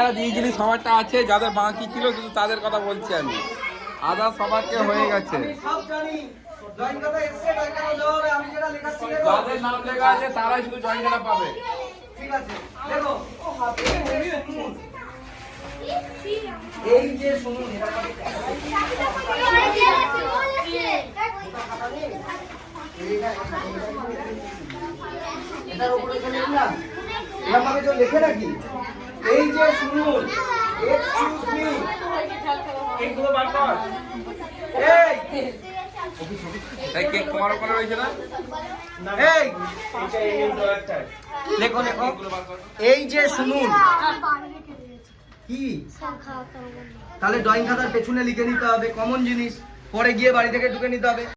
যারা দিয়েছিলি সবারটা আছে, যাদের বাকি ছিল শুধু তাদের কথা বলছি আমি। আদা সবারকে হয়ে গেছে। যাদের নাম লেখা আছে তারাই শুধু জয়েন কার্ড পাবে। ঠিক আছে, দেখো এই যে শুনুন, এটার উপরে তো লিখলাম, এভাবে তো লেখে রাখি। এই যে শুনুন, এক্সকিউজ মি, এগুলো বার কর। এই কেক তোমার ওখানে রয়েছে না? এই লেখো লেখো, এই যে শুনুন কি, তাহলে ড্রয়িং খাতার পেছনে লিখে নিতে হবে, কমন জিনিস, পরে গিয়ে বাড়ি থেকে ঢুকে নিতে হবে।